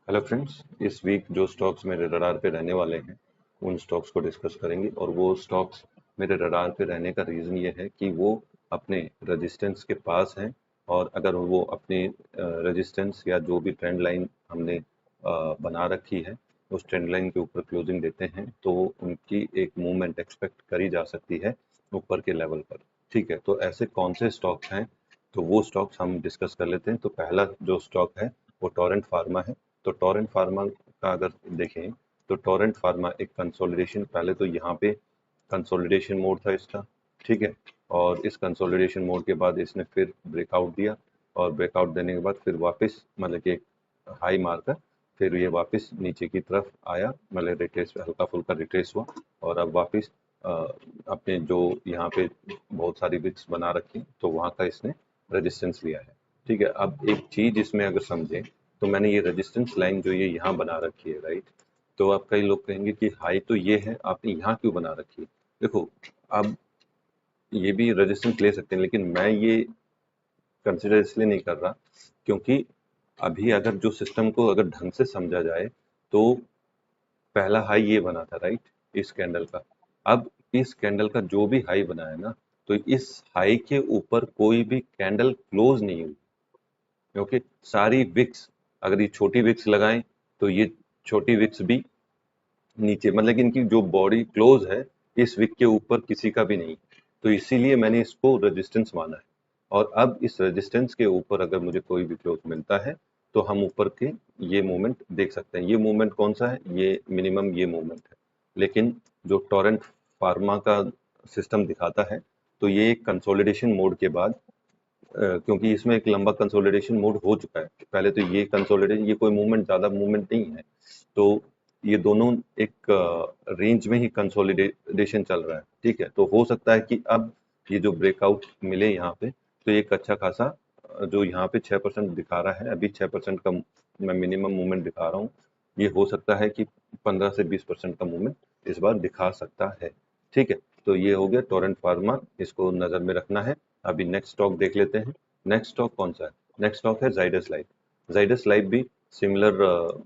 Hello friends, इस week जो stocks मेरे रडार पे रहने वाले हैं उन स्टॉक्स को डिस्कस करेंगे। और वो स्टॉक्स मेरे रडार पे रहने का रीज़न ये है कि वो अपने रेजिस्टेंस के पास हैं, और अगर वो अपने रेजिस्टेंस या जो भी ट्रेंड लाइन हमने बना रखी है उस ट्रेंड लाइन के ऊपर क्लोजिंग देते हैं तो उनकी एक मूवमेंट एक्सपेक्ट करी जा सकती है ऊपर के लेवल पर। ठीक है, तो ऐसे कौन से स्टॉक्स हैं तो वो स्टॉक्स हम डिस्कस कर लेते हैं। तो पहला जो स्टॉक है वो टोरेंट फार्मा है। तो टोरेंट फार्मा का अगर देखें तो टोरेंट फार्मा एक कंसोलिडेशन, पहले तो यहाँ पे कंसोलिडेशन मोड था इसका, ठीक है। और इस कंसोलिडेशन मोड के बाद इसने फिर ब्रेकआउट दिया, और ब्रेकआउट देने के बाद फिर वापस मतलब कि एक हाई मारकर फिर ये वापस नीचे की तरफ आया, मतलब रिट्रेस, हल्का फुल्का रिट्रेस हुआ, और अब वापस अपने जो यहाँ पे बहुत सारी विक्स बना रखी तो वहाँ का इसने रेजिस्टेंस लिया है। ठीक है, अब एक चीज इसमें अगर समझें तो मैंने ये रेजिस्टेंस लाइन जो ये यहाँ बना रखी है, राइट। तो आप कई लोग कहेंगे कि हाई तो ये है, आपने यहाँ क्यों बना रखी है। देखो, अब ये भी रेजिस्टेंस ले सकते हैं, लेकिन मैं ये कंसिडर इसलिए नहीं कर रहा क्योंकि अभी अगर जो सिस्टम को अगर ढंग से समझा जाए तो पहला हाई ये बना था, राइट, इस कैंडल का। अब इस कैंडल का जो भी हाई बना है ना, तो इस हाई के ऊपर कोई भी कैंडल क्लोज नहीं हुई, क्योंकि सारी विक्स, अगर ये छोटी विक्स लगाएं तो ये छोटी विक्स भी नीचे, मतलब कि इनकी जो बॉडी क्लोज है इस विक के ऊपर किसी का भी नहीं। तो इसीलिए मैंने इसको रेजिस्टेंस माना है। और अब इस रेजिस्टेंस के ऊपर अगर मुझे कोई भी क्लोज मिलता है तो हम ऊपर के ये मूवमेंट देख सकते हैं। ये मूवमेंट कौन सा है, ये मिनिमम ये मूवमेंट है। लेकिन जो टोरेंट फार्मा का सिस्टम दिखाता है तो ये एक कंसोलिडेशन मोड के बाद, क्योंकि इसमें एक लंबा कंसोलिडेशन मोड हो चुका है पहले, तो ये कंसोलिडेशन, ये कोई मूवमेंट, ज़्यादा मूवमेंट नहीं है। तो ये दोनों एक रेंज में ही कंसोलिडेशन चल रहा है, ठीक है। तो हो सकता है कि अब ये जो ब्रेकआउट मिले यहाँ पे तो एक अच्छा खासा जो यहाँ पे 6% दिखा रहा है, अभी 6% का मैं मिनिमम मूवमेंट दिखा रहा हूँ, ये हो सकता है कि 15 से 20% का मूवमेंट इस बार दिखा सकता है। ठीक है, तो ये हो गया टोरेंट फार्मा, इसको नज़र में रखना है। अभी नेक्स्ट स्टॉक देख लेते हैं। नेक्स्ट स्टॉक कौन सा है? नेक्स्ट स्टॉक है जाइडस लाइफ। जाइडस लाइफ भी सिमिलर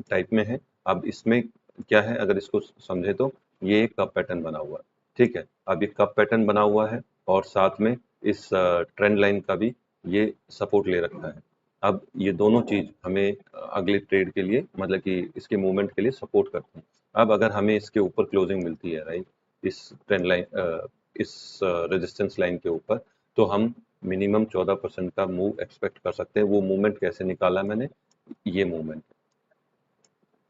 टाइप में है। अब इसमें क्या है, अगर इसको समझे तो ये एक कप पैटर्न बना हुआ है, ठीक है। अब ये कप पैटर्न बना हुआ है और साथ में इस ट्रेंड लाइन का भी ये सपोर्ट ले रखा है। अब ये दोनों चीज हमें अगले ट्रेड के लिए, मतलब कि इसके मूवमेंट के लिए सपोर्ट करते हैं। अब अगर हमें इसके ऊपर क्लोजिंग मिलती है, राइट, इस ट्रेंड लाइन, इस रेजिस्टेंस लाइन के ऊपर, तो हम मिनिमम 14% का मूव एक्सपेक्ट कर सकते हैं। वो मूवमेंट कैसे निकाला मैंने, ये मूवमेंट,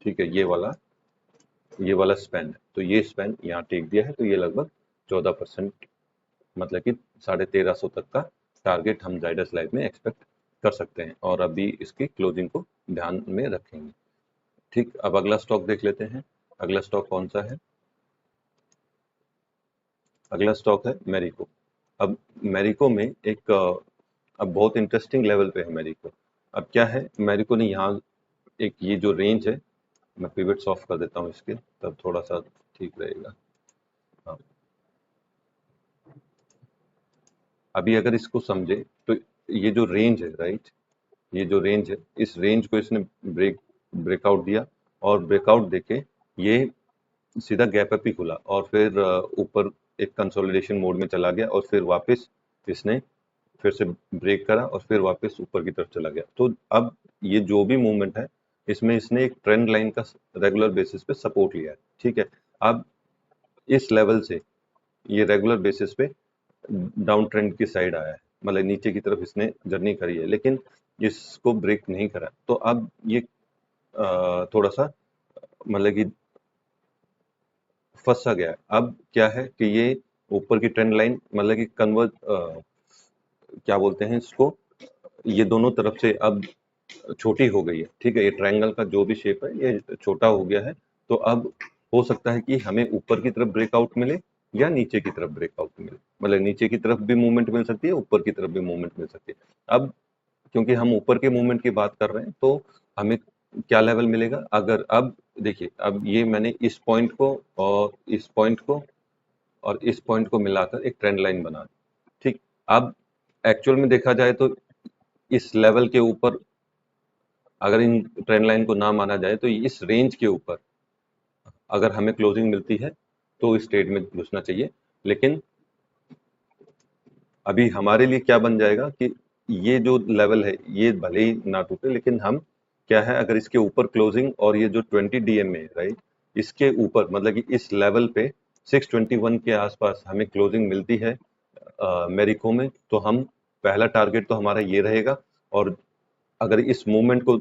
ठीक है, ये वाला स्पैन है। तो ये स्पैन यहाँ टेक दिया है, तो ये लगभग 14%, मतलब कि 1350 तक का टारगेट हम जाइडस लाइफ में एक्सपेक्ट कर सकते हैं, और अभी इसकी क्लोजिंग को ध्यान में रखेंगे। ठीक, अब अगला स्टॉक देख लेते हैं। अगला स्टॉक कौन सा है? अगला स्टॉक है मैरिको। अब मैरिको में एक अब बहुत इंटरेस्टिंग लेवल पे है मैरिको। अब क्या है, मैरिको ने यहाँ एक ये जो रेंज है, मैं पिवट्स ऑफ कर देता हूँ इसके, तब थोड़ा सा ठीक रहेगा। हाँ, अभी अगर इसको समझे तो ये जो रेंज है, राइट, ये जो रेंज है, इस रेंज को इसने ब्रेकआउट दिया, और ब्रेकआउट देके ये सीधा गैप अप ही खुला, और फिर ऊपर एक कंसोलिडेशन मोड में चला गया, और फिर वापस इसने फिर से ब्रेक करा और फिर वापस ऊपर की तरफ चला गया। तो अब ये जो भी मूवमेंट है इसमें इसने एक ट्रेंड लाइन का रेगुलर बेसिस पे सपोर्ट लिया है, ठीक है। अब इस लेवल से ये रेगुलर बेसिस पे डाउन ट्रेंड की साइड आया है, मतलब नीचे की तरफ इसने जर्नी करी है, लेकिन इसको ब्रेक नहीं करा। तो अब ये थोड़ा सा मतलब कि फंस सा गया है। अब क्या है कि ये ऊपर की ट्रेंड लाइन, मतलब कि कन्वर्ज, क्या बोलते हैं इसको, ये दोनों तरफ से अब छोटी हो गई है, ठीक है। ये ट्रायंगल का जो भी शेप है ये छोटा हो गया है। तो अब हो सकता है कि हमें ऊपर की तरफ ब्रेकआउट मिले या नीचे की तरफ ब्रेकआउट मिले, मतलब नीचे की तरफ भी मूवमेंट मिल सकती है, ऊपर की तरफ भी मूवमेंट मिल सकती है। अब क्योंकि हम ऊपर के मूवमेंट की बात कर रहे हैं तो हमें क्या लेवल मिलेगा, अगर अब देखिए, अब ये मैंने इस पॉइंट को और इस पॉइंट को और इस पॉइंट को मिलाकर एक ट्रेंड लाइन बना दी, ठीक। अब एक्चुअल में देखा जाए तो इस लेवल के ऊपर अगर इन ट्रेंड लाइन को ना माना जाए तो इस रेंज के ऊपर अगर हमें क्लोजिंग मिलती है तो इस ट्रेड में घुसना चाहिए। लेकिन अभी हमारे लिए क्या बन जाएगा कि ये जो लेवल है ये भले ही ना टूटे, लेकिन हम क्या है, अगर इसके ऊपर क्लोजिंग और ये जो 20 डीएम है राइट, इसके ऊपर मतलब कि इस लेवल पे 621 के आसपास हमें क्लोजिंग मिलती है मेरिको में, तो हम पहला टारगेट तो हमारा ये रहेगा। और अगर इस मूवमेंट को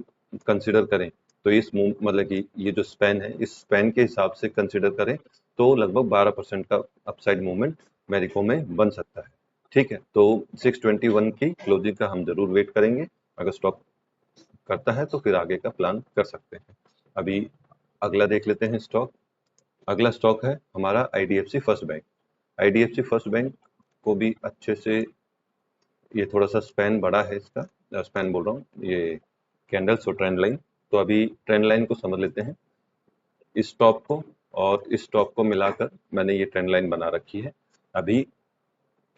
कंसिडर करें तो इस मतलब कि ये जो स्पैन है इस स्पैन के हिसाब से कंसिडर करें तो लगभग 12% का अपसाइड मूवमेंट मेरिको में बन सकता है। ठीक है, तो 621 की क्लोजिंग का हम जरूर वेट करेंगे। अगर स्टॉक करता है तो फिर आगे का प्लान कर सकते हैं। अभी अगला देख लेते हैं स्टॉक। अगला स्टॉक है हमारा IDFC first bank. IDFC first bank को भी अच्छे से, ये थोड़ा सा स्पैन बड़ा है इसका, स्पैन बोल रहा हूँ, ये कैंडल्स और ट्रेंड लाइन। तो अभी ट्रेंड लाइन को समझ लेते हैं, इस टॉप को और इस टॉप को मिलाकर मैंने ये ट्रेंड लाइन बना रखी है। अभी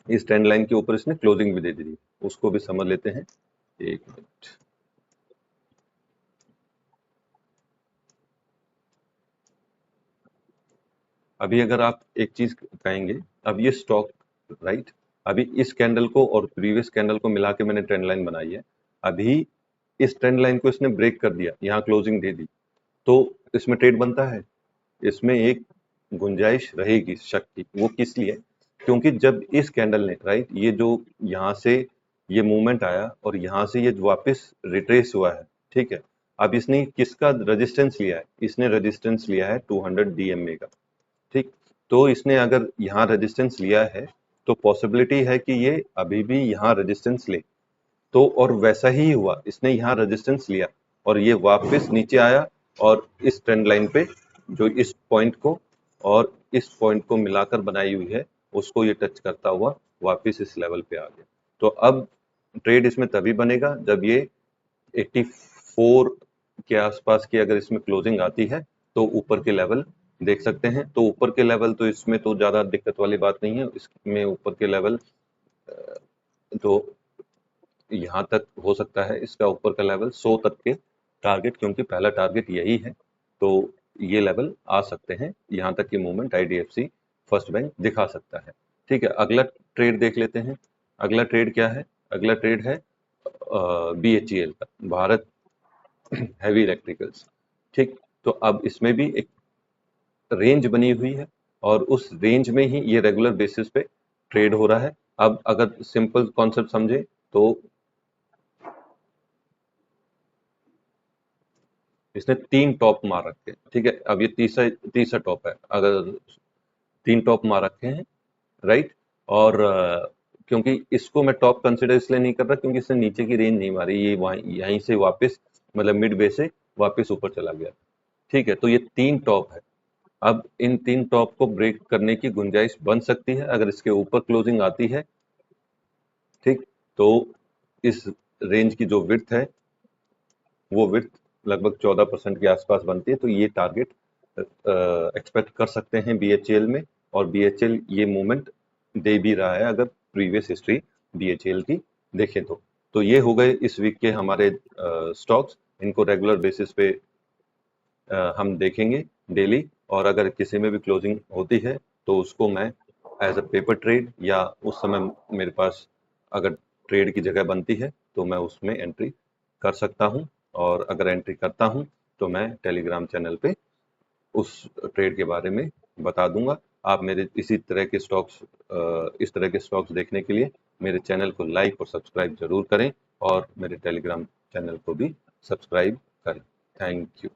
इस ट्रेंड लाइन के ऊपर इसने क्लोजिंग भी दे दी है, उसको भी समझ लेते हैं। एक मिनट, अभी अगर आप एक चीज कहेंगे, अब ये स्टॉक राइट, अभी इस कैंडल को और प्रीवियस कैंडल को मिला के मैंने ट्रेंड लाइन बनाई है। अभी इस ट्रेंड लाइन को इसने ब्रेक कर दिया, यहाँ क्लोजिंग दे दी, तो इसमें ट्रेड बनता है। इसमें एक गुंजाइश रहेगी शक की, वो किस लिए? क्योंकि जब इस कैंडल ने राइट, ये जो यहाँ से ये मूवमेंट आया और यहाँ से ये वापस रिट्रेस हुआ है, ठीक है। अब इसने किसका रेजिस्टेंस लिया है? इसने रेजिस्टेंस लिया है 200 डीएमए का, ठीक। तो इसने अगर यहाँ रेजिस्टेंस लिया है तो पॉसिबिलिटी है कि ये अभी भी यहाँ रेजिस्टेंस ले, तो और वैसा ही हुआ, इसने यहाँ रेजिस्टेंस लिया और ये वापस नीचे आया और इस ट्रेंड लाइन पे जो इस पॉइंट को और इस पॉइंट को मिलाकर बनाई हुई है उसको ये टच करता हुआ वापस इस लेवल पे आ गया। तो अब ट्रेड इसमें तभी बनेगा जब ये 84 के आसपास की अगर इसमें क्लोजिंग आती है तो ऊपर के लेवल देख सकते हैं। तो ऊपर के लेवल तो इसमें तो ज्यादा दिक्कत वाली बात नहीं है, इसमें ऊपर के लेवल तो यहाँ तक हो सकता है, इसका ऊपर का लेवल 100 तक के टारगेट, क्योंकि पहला टारगेट यही है, तो ये लेवल आ सकते हैं, यहाँ तक की मूवमेंट आईडीएफसी फर्स्ट बैंक दिखा सकता है। ठीक है, अगला ट्रेड देख लेते हैं। अगला ट्रेड क्या है? अगला ट्रेड है बीएचईएल का, भारत हैवी इलेक्ट्रिकल्स। ठीक, तो अब इसमें भी एक रेंज बनी हुई है और उस रेंज में ही ये रेगुलर बेसिस पे ट्रेड हो रहा है। अब अगर सिंपल कॉन्सेप्ट समझे तो इसने 3 टॉप मार रखे हैं, ठीक है। अब ये तीसरा टॉप है, अगर 3 टॉप मार रखे हैं राइट। और क्योंकि इसको मैं टॉप कंसिडर इसलिए नहीं कर रहा क्योंकि इसने नीचे की रेंज नहीं मारी, ये वहीं यहीं से वापस मतलब मिड वे से वापस ऊपर चला गया, ठीक है। तो ये 3 टॉप है। अब इन 3 टॉप को ब्रेक करने की गुंजाइश बन सकती है अगर इसके ऊपर क्लोजिंग आती है, ठीक। तो इस रेंज की जो विड्थ है वो विड्थ लगभग 14% के आसपास बनती है, तो ये टारगेट एक्सपेक्ट कर सकते हैं बीएचईएल में। और बीएचईएल ये मूवमेंट दे भी रहा है अगर प्रीवियस हिस्ट्री बीएचईएल की देखें तो ये हो गए इस वीक के हमारे स्टॉक्स। इनको रेगुलर बेसिस पे हम देखेंगे डेली, और अगर किसी में भी क्लोजिंग होती है तो उसको मैं एज अ पेपर ट्रेड या उस समय मेरे पास अगर ट्रेड की जगह बनती है तो मैं उसमें एंट्री कर सकता हूं। और अगर एंट्री करता हूं तो मैं टेलीग्राम चैनल पे उस ट्रेड के बारे में बता दूंगा। आप मेरे इसी तरह के स्टॉक्स इस तरह के स्टॉक्स देखने के लिए मेरे चैनल को लाइक और सब्सक्राइब जरूर करें और मेरे टेलीग्राम चैनल को भी सब्सक्राइब करें। Thank you.